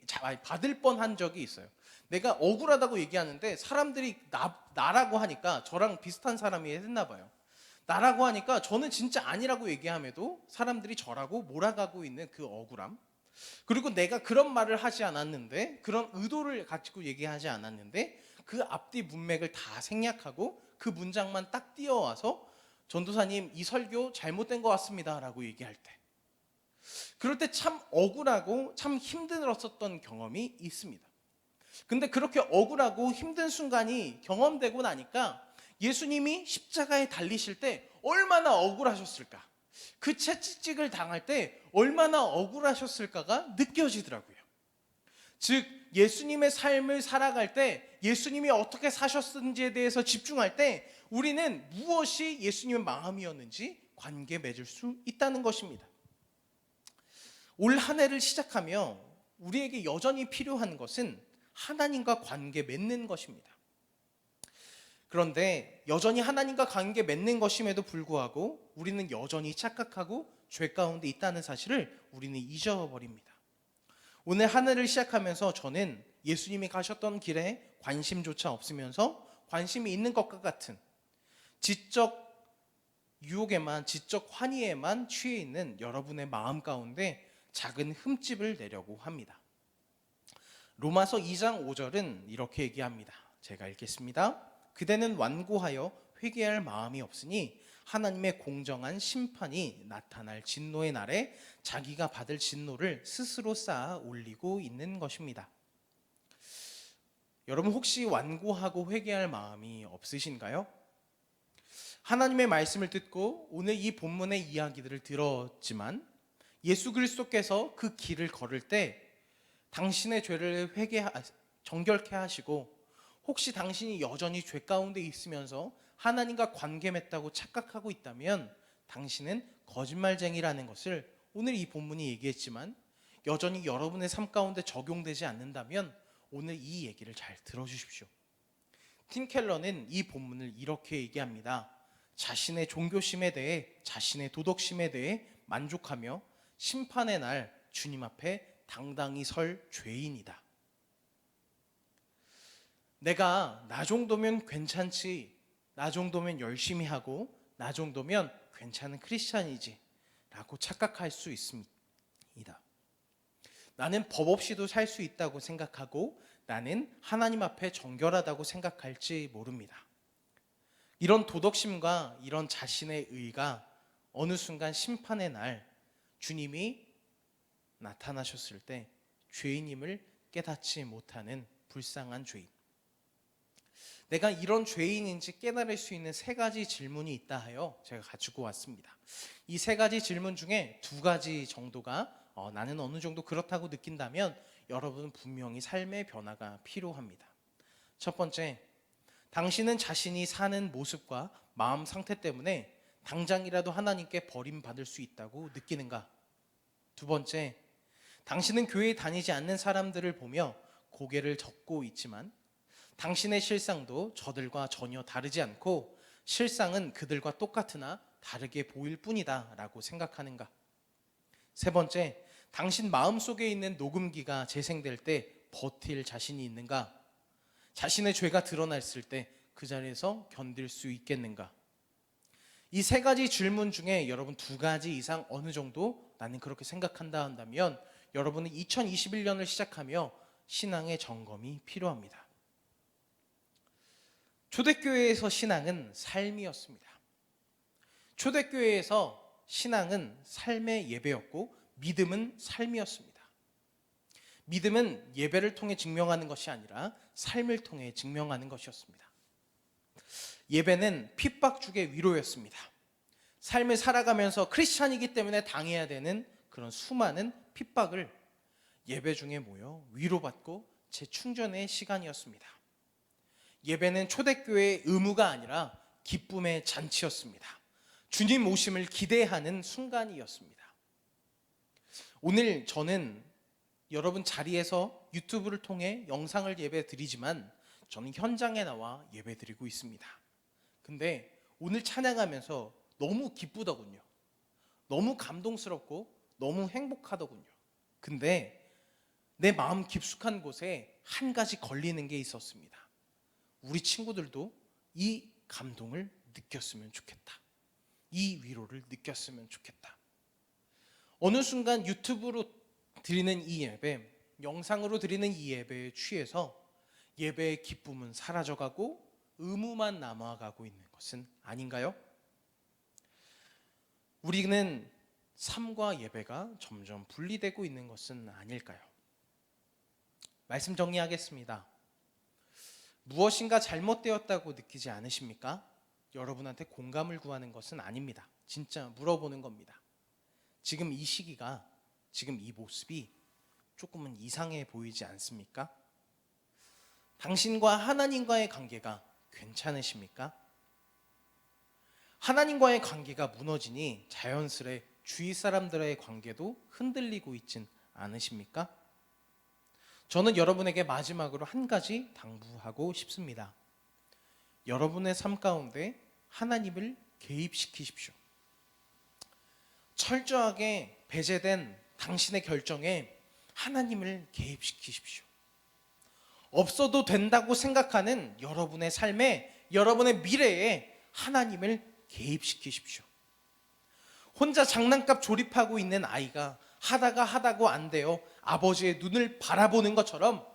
받을 뻔한 적이 있어요. 내가 억울하다고 얘기하는데 사람들이 나라고 하니까, 저랑 비슷한 사람이 했나 봐요. 나라고 하니까 저는 진짜 아니라고 얘기함에도 사람들이 저라고 몰아가고 있는 그 억울함, 그리고 내가 그런 말을 하지 않았는데, 그런 의도를 가지고 얘기하지 않았는데 그 앞뒤 문맥을 다 생략하고 그 문장만 딱 띄어와서 전도사님 이 설교 잘못된 것 같습니다 라고 얘기할 때, 그럴 때 참 억울하고 참 힘들었었던 경험이 있습니다. 근데 그렇게 억울하고 힘든 순간이 경험되고 나니까 예수님이 십자가에 달리실 때 얼마나 억울하셨을까, 그 채찍을 당할 때 얼마나 억울하셨을까가 느껴지더라고요. 즉 예수님의 삶을 살아갈 때, 예수님이 어떻게 사셨는지에 대해서 집중할 때 우리는 무엇이 예수님의 마음이었는지 관계 맺을 수 있다는 것입니다. 올 한 해를 시작하며 우리에게 여전히 필요한 것은 하나님과 관계 맺는 것입니다. 그런데 여전히 하나님과 관계 맺는 것임에도 불구하고 우리는 여전히 착각하고 죄 가운데 있다는 사실을 우리는 잊어버립니다. 오늘 한 해를 시작하면서 저는 예수님이 가셨던 길에 관심조차 없으면서 관심이 있는 것과 같은 지적 유혹에만, 지적 환희에만 취해 있는 여러분의 마음 가운데 작은 흠집을 내려고 합니다. 로마서 2장 5절은 이렇게 얘기합니다. 제가 읽겠습니다. 그대는 완고하여 회개할 마음이 없으니 하나님의 공정한 심판이 나타날 진노의 날에 자기가 받을 진노를 스스로 쌓아 올리고 있는 것입니다. 여러분 혹시 완고하고 회개할 마음이 없으신가요? 하나님의 말씀을 듣고 오늘 이 본문의 이야기들을 들었지만 예수 그리스도께서 그 길을 걸을 때 당신의 죄를 정결케 하시고, 혹시 당신이 여전히 죄 가운데 있으면서 하나님과 관계 맺다고 착각하고 있다면 당신은 거짓말쟁이라는 것을 오늘 이 본문이 얘기했지만 여전히 여러분의 삶 가운데 적용되지 않는다면 오늘 이 얘기를 잘 들어주십시오. 팀 켈러는 이 본문을 이렇게 얘기합니다. 자신의 종교심에 대해, 자신의 도덕심에 대해 만족하며 심판의 날 주님 앞에 당당히 설 죄인이다. 내가 나 정도면 괜찮지, 나 정도면 열심히 하고 나 정도면 괜찮은 크리스찬이지 라고 착각할 수 있습니다. 나는 법 없이도 살 수 있다고 생각하고 나는 하나님 앞에 정결하다고 생각할지 모릅니다. 이런 도덕심과 이런 자신의 의가 어느 순간 심판의 날 주님이 나타나셨을 때 죄인임을 깨닫지 못하는 불쌍한 죄인. 내가 이런 죄인인지 깨달을 수 있는 세 가지 질문이 있다 하여 제가 가지고 왔습니다. 이 세 가지 질문 중에 두 가지 정도가 나는 어느 정도 그렇다고 느낀다면 여러분은 분명히 삶의 변화가 필요합니다. 첫 번째, 당신은 자신이 사는 모습과 마음 상태 때문에 당장이라도 하나님께 버림받을 수 있다고 느끼는가? 두 번째, 당신은 교회에 다니지 않는 사람들을 보며 고개를 젓고 있지만 당신의 실상도 저들과 전혀 다르지 않고 실상은 그들과 똑같으나 다르게 보일 뿐이다 라고 생각하는가? 세 번째, 당신 마음속에 있는 녹음기가 재생될 때 버틸 자신이 있는가? 자신의 죄가 드러났을 때 그 자리에서 견딜 수 있겠는가? 이 세 가지 질문 중에 여러분 두 가지 이상 어느 정도 나는 그렇게 생각한다 한다면 여러분은 2021년을 시작하며 신앙의 점검이 필요합니다. 초대교회에서 신앙은 삶이었습니다. 초대교회에서 신앙은 삶의 예배였고 믿음은 삶이었습니다. 믿음은 예배를 통해 증명하는 것이 아니라 삶을 통해 증명하는 것이었습니다. 예배는 핍박죽의 위로였습니다. 삶을 살아가면서 크리스찬이기 때문에 당해야 되는 그런 수많은 핍박을 예배 중에 모여 위로받고 재충전의 시간이었습니다. 예배는 초대교회의 의무가 아니라 기쁨의 잔치였습니다. 주님 오심을 기대하는 순간이었습니다. 오늘 저는 여러분 자리에서 유튜브를 통해 영상을 예배 드리지만 저는 현장에 나와 예배 드리고 있습니다. 근데 오늘 찬양하면서 너무 기쁘더군요. 너무 감동스럽고 너무 행복하더군요. 근데 내 마음 깊숙한 곳에 한 가지 걸리는 게 있었습니다. 우리 친구들도 이 감동을 느꼈으면 좋겠다. 이 위로를 느꼈으면 좋겠다. 어느 순간 유튜브로 드리는 이 예배, 영상으로 드리는 이 예배에 취해서 예배의 기쁨은 사라져가고 의무만 남아가고 있는 것은 아닌가요? 우리는 삶과 예배가 점점 분리되고 있는 것은 아닐까요? 말씀 정리하겠습니다. 무엇인가 잘못되었다고 느끼지 않으십니까? 여러분한테 공감을 구하는 것은 아닙니다. 진짜 물어보는 겁니다. 지금 이 시기가, 지금 이 모습이 조금은 이상해 보이지 않습니까? 당신과 하나님과의 관계가 괜찮으십니까? 하나님과의 관계가 무너지니 자연스레 주위 사람들의 관계도 흔들리고 있진 않으십니까? 저는 여러분에게 마지막으로 한 가지 당부하고 싶습니다. 여러분의 삶 가운데 하나님을 개입시키십시오. 철저하게 배제된 당신의 결정에 하나님을 개입시키십시오. 없어도 된다고 생각하는 여러분의 삶에, 여러분의 미래에 하나님을 개입시키십시오. 혼자 장난감 조립하고 있는 아이가 하다가 안 돼요. 아버지의 눈을 바라보는 것처럼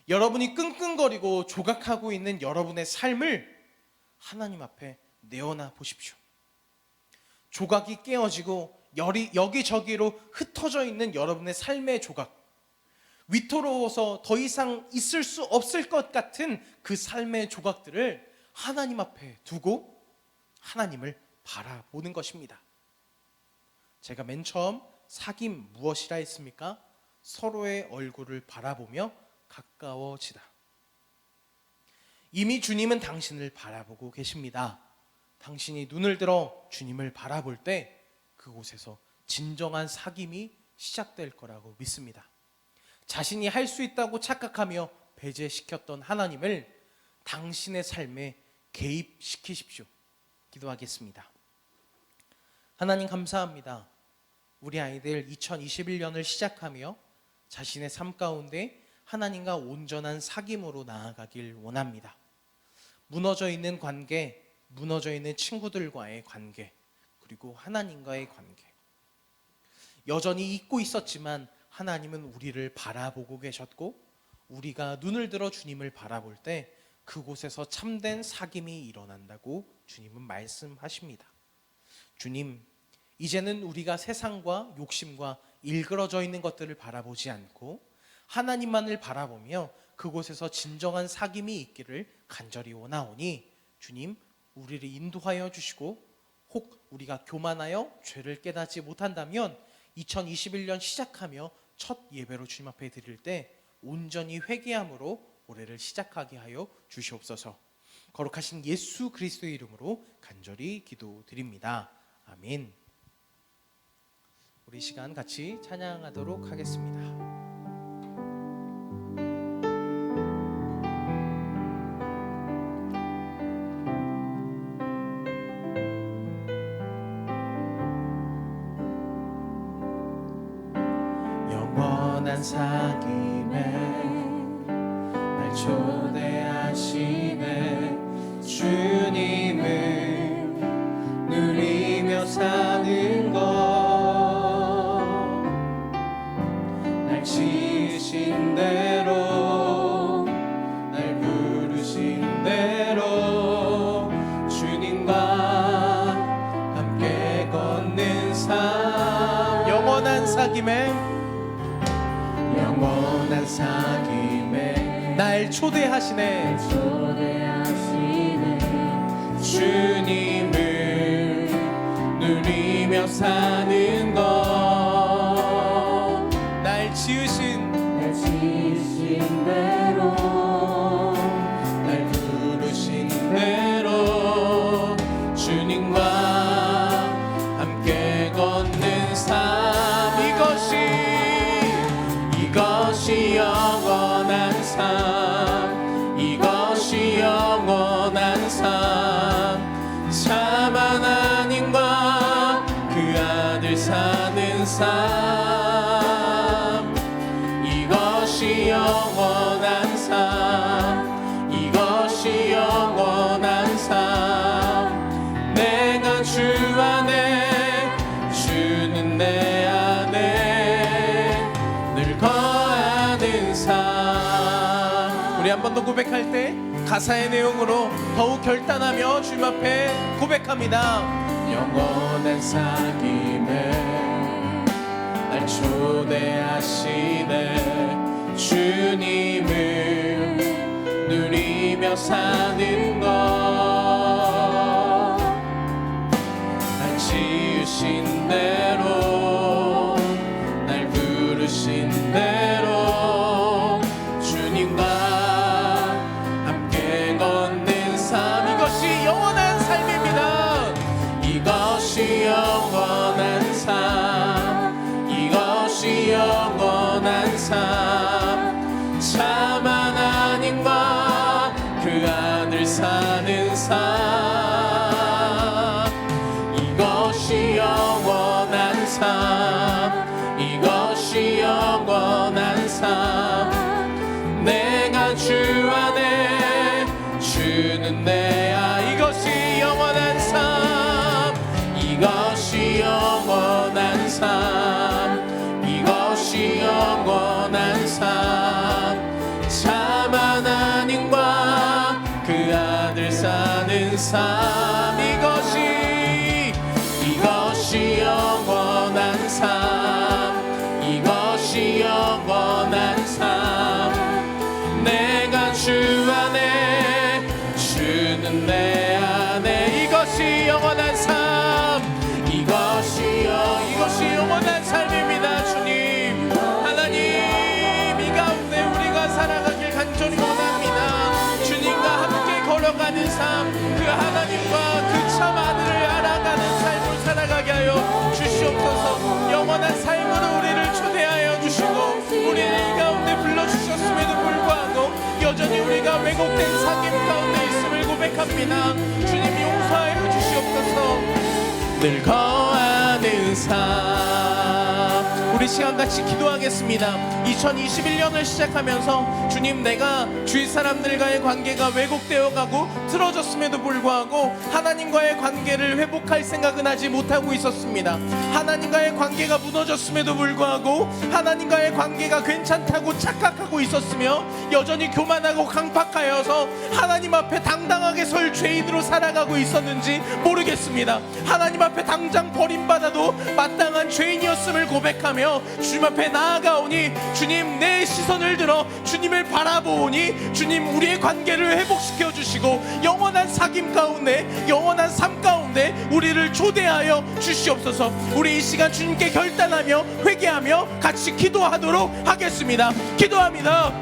여러분이 끙끙거리고 조각하고 있는 여러분의 삶을 하나님 앞에 내어놔 보십시오. 조각이 깨어지고 여기저기로 흩어져 있는 여러분의 삶의 조각, 위태로워서 더 이상 있을 수 없을 것 같은 그 삶의 조각들을 하나님 앞에 두고 하나님을 바라보는 것입니다. 제가 맨 처음 사귐 무엇이라 했습니까? 서로의 얼굴을 바라보며 가까워지다. 이미 주님은 당신을 바라보고 계십니다. 당신이 눈을 들어 주님을 바라볼 때 그곳에서 진정한 사귐이 시작될 거라고 믿습니다. 자신이 할 수 있다고 착각하며 배제시켰던 하나님을 당신의 삶에 개입시키십시오. 기도하겠습니다. 하나님 감사합니다. 우리 아이들 2021년을 시작하며 자신의 삶 가운데 하나님과 온전한 사귐으로 나아가길 원합니다. 무너져 있는 관계, 무너져 있는 친구들과의 관계, 그리고 하나님과의 관계. 여전히 잊고 있었지만 하나님은 우리를 바라보고 계셨고 우리가 눈을 들어 주님을 바라볼 때 그곳에서 참된 사귐이 일어난다고 주님은 말씀하십니다. 주님, 이제는 우리가 세상과 욕심과 일그러져 있는 것들을 바라보지 않고 하나님만을 바라보며 그곳에서 진정한 사귐이 있기를 간절히 원하오니 주님, 우리를 인도하여 주시고 혹 우리가 교만하여 죄를 깨닫지 못한다면 2021년 시작하며 첫 예배로 주님 앞에 드릴 때 온전히 회개함으로 올해를 시작하게 하여 주시옵소서. 거룩하신 예수 그리스도의 이름으로 간절히 기도드립니다. 아멘. 우리 시간 같이 찬양하도록 하겠습니다. 영원한 사귐에 날 초대하시네. 주님을 누리며 사는 것, 날 지으신 대로, 날 부르신 대로 주님과 함께 걷는 삶. 영원한 사귐에 영원한 사귐에 날 초대하시네. 주님을 누리며 사는 것. 날 지으신 대로 날 부르신 대로 주님과 함께 걷는 삶. 이것이 영원한 삶. 이것이 영원한 삶. 참 하나님과 그 아들 사는 삶. 이것이 영원한 삶. 이것이 영원한 삶. 내가 주 안에 주는 내 안에 늘 거하는 삶. 우리 한 번 더 고백할 때 가사의 내용으로 더욱 결단하며 주님 앞에 고백합니다. 영원한 사귐에 날 초대하시네. 주님을 누리며 사는 것. 날 지으신 대로 날 부르신 대로 주님과 함께 걷는 삶. 이것이 영원한 삶입니다. 이것이 영원한 삶. 이것이 영원한 삶. 참 하나님과 그 아들 사는 삶. 이것이 영원한 삶. 이것이 영원한 삶. 내가 주 안에 주는 내 안. 이것이 영원한 삶. 이것이 영원한 삶. 이것이 영원한 삶. 참 하나님과 그 아들 사는 삶. 이것이 영원한 삶. 이것이 영원한 삶. 내가 주 안에 주는 내 안에. 이것이 영원한 삶. 이것이 영원한 삶입니다. 주님 하나님, 이 가운데 우리가 살아가길 간절히 원합니다. 주님과 함께 걸어가는 삶, 그 하나님과 그 참 아들을 알아가는 삶을 살아가게 하여 주시옵소서. 영원한 삶으로 우리를 초대하여 주시고 우리를 이 가운데 불러주셨음에도 불구하고 여전히 우리가 왜곡된 사귐 가운데 있음을 고백합니다. 주님 용서하여 주시옵소서. 늘 거하는 삶. 우리 시간같이 기도하겠습니다. 2021년을 시작하면서 주님, 내가 주위 사람들과의 관계가 왜곡되어 가고 틀어졌음에도 불구하고 하나님과의 관계를 회복할 생각은 하지 못하고 있었습니다. 하나님과의 관계가 무너졌음에도 불구하고 하나님과의 관계가 괜찮다고 착각하고 있었으며 여전히 교만하고 강팍하여서 하나님 앞에 당당하게 설 죄인으로 살아가고 있었는지 모르겠습니다. 하나님 앞에 당장 버림받아도 마땅한 죄인이었음을 고백하며 주님 앞에 나아가오니 주님, 내 시선을 들어 주님을 바라보오니 주님, 우리의 관계를 회복시켜 주시고 영원한 사귐 가운데, 영원한 삶 가운데 우리를 초대하여 주시옵소서. 우리 이 시간 주님께 결단하며 회개하며 같이 기도하도록 하겠습니다. 기도합니다.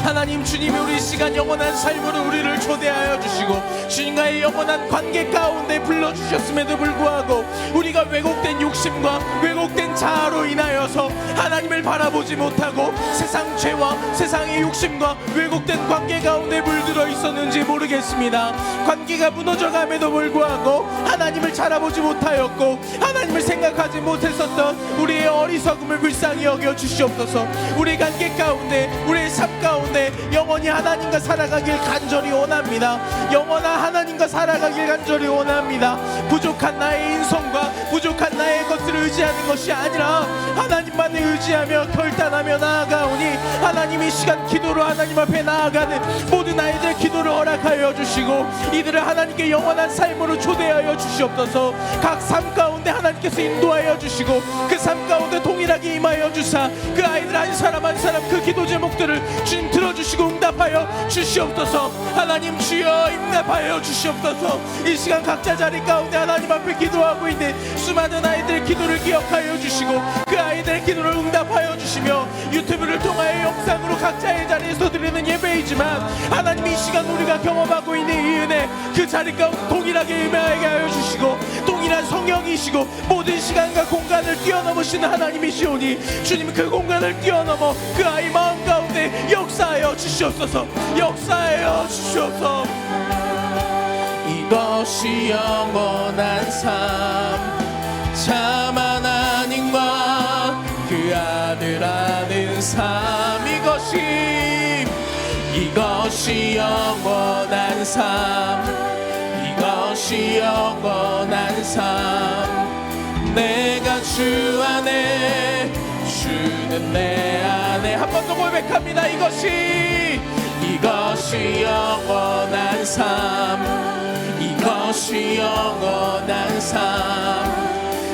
하나님, 주님이 우리 시간 영원한 삶으로 우리를 초대하여 주시고 주님과의 영원한 관계 가운데 불러주셨음에도 불구하고 우리가 왜곡된 욕심과 왜곡된 자아로 인하여서 하나님을 바라보지 못하고 세상 죄와 세상의 욕심과 왜곡된 관계 가운데 물들어 있었는지 모르겠습니다. 관계가 무너져감에도 불구하고 하나님을 바라보지 못하였고 하나님을 생각하지 못했었던 우리의 어리석음을 불쌍히 여겨 주시옵소서. 우리 관계 가운데, 우리의 삶 가운데 영원히 하나님과 살아가길 간절히 원합니다. 영원한 하나님과 살아가길 간절히 원합니다. 부족한 나의 인성과 부족한 나의 것을 의지하는 것이 아니라 하나님만을 의지하며 결단하며 나아가오니 하나님 이 시간 기도로 하나님 앞에 나아가는 모든 아이들의 기도를 허락하여 주시고 이들을 하나님께 영원한 삶으로 초대하여 주시옵소서. 각 삶 가운데 하나님께서 인도하여 주시고 그 삶 가운데 동일하게 임하여 주사 그 아이들 한 사람 한 사람 그 기도 제목들을 주님 들어주시고 응답하여 주시옵소서. 하나님 주여 응답하여 주시옵소서. 이 시간 각자 자리 가운데 하나님 앞에 기도하고 있는 수많은 아이들의 기도를 기억하여 주시고 그 아이들의 기도를 응답하여 주시며 유튜브를 통하여 영상으로 각자의 자리에서 드리는 예배이지만 하나님 이 시간 우리가 경험하고 있는 이 은혜 그 자리 가운데 동일하게 임하게 하여 주시고 동일한 성령이시고 모든 시간과 공간을 뛰어넘으시는 하나님이시오니 주님 그 공간을 뛰어넘어 그 아이 마음 가운데 역사하여 주시옵소서. 역사하여 주시옵소서. 이것이 영원한 삶 참 하나님과 그 아들 아는 삶 이것이 영원한 삶 이것이 영원한 삶 내가 주 안에 주는 내 안에 한 번 더 고백합니다. 이것이 영원한 삶 이것이 영원한 삶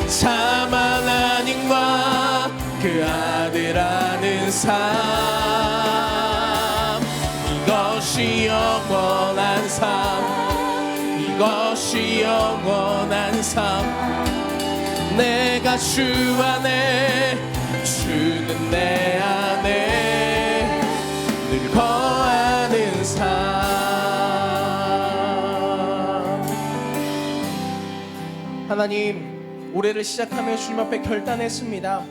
참 하나님과 그 아들 아는 삶 이것이 영원한 삶 이것이 영원한 삶 내가 주 안에 주는 내 안에 늘 거하는 삶. 하나님 올해를 시작하며 주님 앞에 결단했습니다.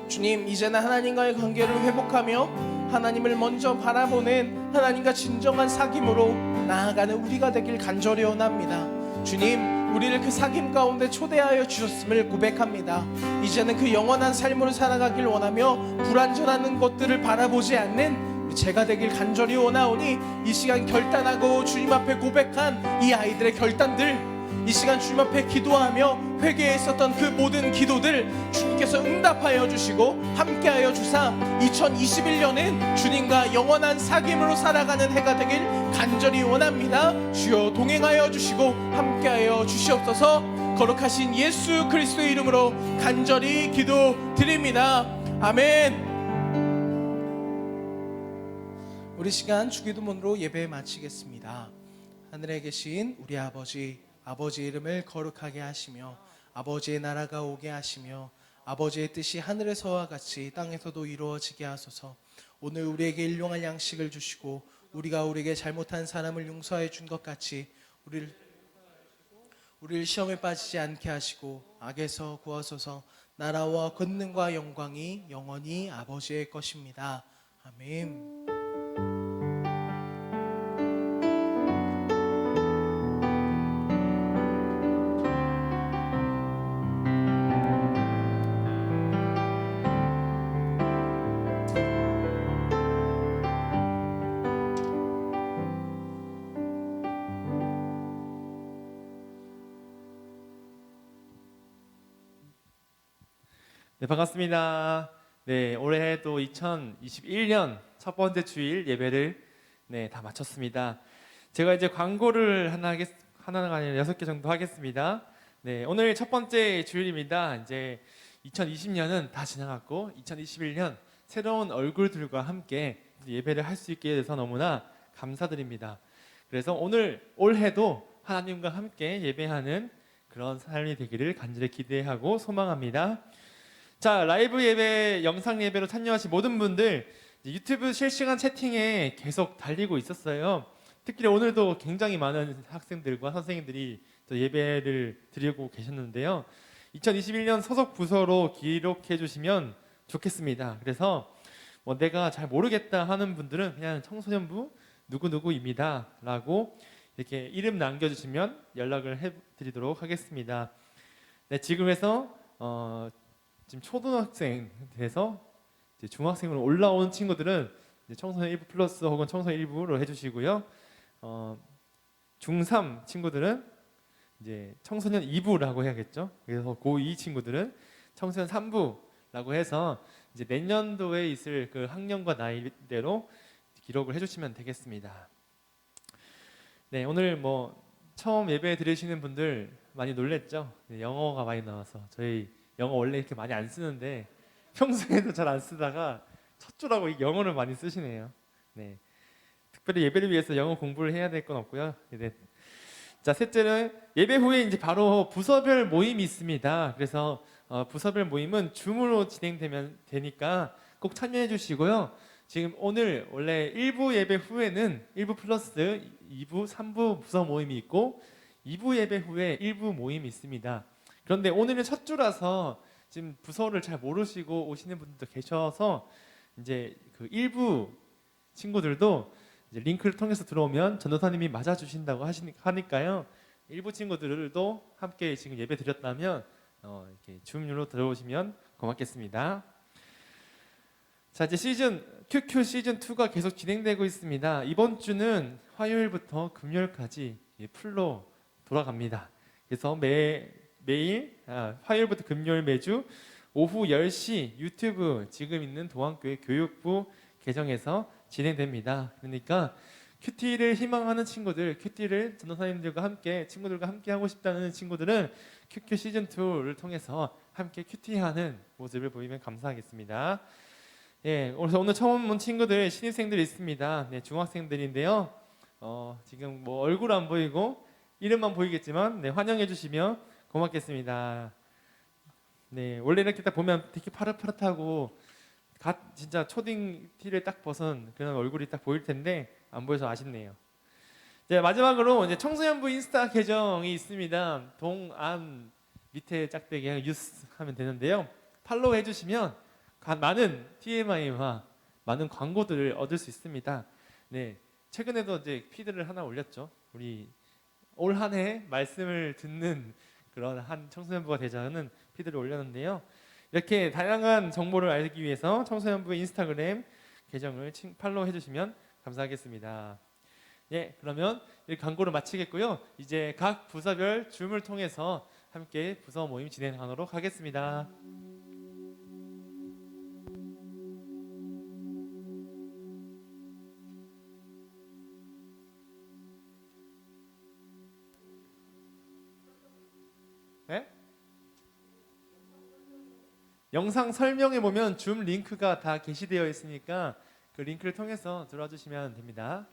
주님 이제는 하나님과의 관계를 회복하며 하나님을 먼저 바라보는 하나님과 진정한 사귐으로 나아가는 우리가 되길 간절히 원합니다. 주님 우리를 그 사귐 가운데 초대하여 주셨음을 고백합니다. 이제는 그 영원한 삶으로 살아가길 원하며 불완전한 것들을 바라보지 않는 제가 되길 간절히 원하오니 이 시간 결단하고 주님 앞에 고백한 이 아이들의 결단들 이 시간 주님 앞에 기도하며 회개했었던 그 모든 기도들 주님께서 응답하여 주시고 함께하여 주사 2021년은 주님과 영원한 사귐으로 살아가는 해가 되길 간절히 원합니다. 주여 동행하여 주시고 함께하여 주시옵소서. 거룩하신 예수 그리스도의 이름으로 간절히 기도드립니다. 아멘. 우리 시간 주기도문으로 예배 마치겠습니다. 하늘에 계신 우리 아버지 이름을 거룩하게 하시며 아버지의 나라가 오게 하시며 아버지의 뜻이 하늘에서와 같이 땅에서도 이루어지게 하소서. 오늘 우리에게 일용할 양식을 주시고 우리가 우리에게 잘못한 사람을 용서해 준 것 같이 우리를 시험에 빠지지 않게 하시고 악에서 구하소서. 나라와 권능과 영광이 영원히 아버지의 것입니다. 아멘. 네, 반갑습니다. 네, 올해 또 2021년 첫 번째 주일 예배를 다 마쳤습니다. 제가 이제 광고를 하나가 아니라 6개 정도 하겠습니다. 네, 오늘 첫 번째 주일입니다. 이제 2020년은 다 지나갔고 2021년 새로운 얼굴들과 함께 예배를 할 수 있게 돼서 너무나 감사드립니다. 그래서 올해도 하나님과 함께 예배하는 그런 삶이 되기를 간절히 기대하고 소망합니다. 자, 라이브 예배, 영상 예배로 참여하신 모든 분들 유튜브 실시간 채팅에 계속 달리고 있었어요. 특히 오늘도 굉장히 많은 학생들과 선생님들이 또 예배를 드리고 계셨는데요. 2021년 소속 부서로 기록해 주시면 좋겠습니다. 그래서 내가 잘 모르겠다 하는 분들은 그냥 청소년부 누구누구입니다 라고 이렇게 이름 남겨주시면 연락을 해드리도록 하겠습니다. 네, 지금에서 지금 초등학생 돼서 이제 중학생으로 올라온 친구들은 이제 청소년 1부 플러스 혹은 청소년 1부로 해주시고요. 중3 친구들은 이제 청소년 2부라고 해야겠죠. 그래서 고2 친구들은 청소년 3부라고 해서 이제 내년도에 있을 그 학년과 나이대로 기록을 해주시면 되겠습니다. 네, 오늘 뭐 처음 예배 들으시는 분들 많이 놀랬죠? 네, 영어가 많이 나와서 저희 영어 원래 이렇게 많이 안 쓰는데 평소에도 잘 안 쓰다가 첫 주라고 영어를 많이 쓰시네요. 네, 특별히 예배를 위해서 영어 공부를 해야 될 건 없고요. 네. 자, 셋째는 예배 후에 이제 바로 부서별 모임이 있습니다. 그래서 부서별 모임은 줌으로 진행되면 되니까 꼭 참여해 주시고요. 지금 오늘 원래 1부 예배 후에는 1부 플러스 2부, 3부 부서 모임이 있고 2부 예배 후에 1부 모임이 있습니다. 그런데 오늘은 첫 주라서 지금 부서를 잘 모르시고 오시는 분들도 계셔서 이제 그 1부 친구들도 이제 링크를 통해서 들어오면 전도사님이 맞아주신다고 하니까요. 일부 친구들도 함께 지금 예배 드렸다면 이렇게 줌으로 들어오시면 고맙겠습니다. 자, 이제 QQ 시즌 2가 계속 진행되고 있습니다. 이번 주는 화요일부터 금요일까지 풀로 돌아갑니다. 그래서 매일 화요일부터 금요일 매주 오후 10시 유튜브 지금 있는 동안교회 교육부 계정에서 진행됩니다. 그러니까 큐티를 희망하는 친구들, 큐티를 전도사님들과 함께 친구들과 함께 하고 싶다는 친구들은 QQ 시즌 2를 통해서 함께 큐티하는 모습을 보이면 감사하겠습니다. 예, 오늘 처음 온 친구들 신입생들이 있습니다. 네, 중학생들인데요. 지금 뭐 얼굴 안 보이고 이름만 보이겠지만 네, 환영해 주시면 고맙겠습니다. 네, 원래 이렇게 딱 보면 되게 파릇파릇하고 진짜 초딩 티를 딱 벗은 그런 얼굴이 딱 보일 텐데 안 보여서 아쉽네요. 네, 마지막으로 이제 청소년부 인스타 계정이 있습니다. 동안 밑에 짝대기 뉴스 하면 되는데요. 팔로우 해주시면 많은 TMI와 많은 광고들을 얻을 수 있습니다. 네, 최근에도 이제 피드를 하나 올렸죠. 우리 올 한 해 말씀을 듣는 그런 한 청소년부가 되자는 피드를 올렸는데요. 이렇게 다양한 정보를 알기 위해서 청소년부 인스타그램 계정을 팔로우 해주시면 감사하겠습니다. 예, 그러면 이 광고를 마치겠고요. 이제 각 부서별 줌을 통해서 함께 부서 모임 진행하도록 하겠습니다. 네? 영상 설명에 보면 줌 링크가 다 게시되어 있으니까 그 링크를 통해서 들어와 주시면 됩니다.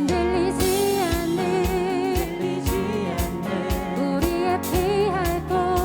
들리지 않는 우리의 피할 곳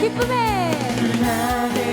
기쁨의 나의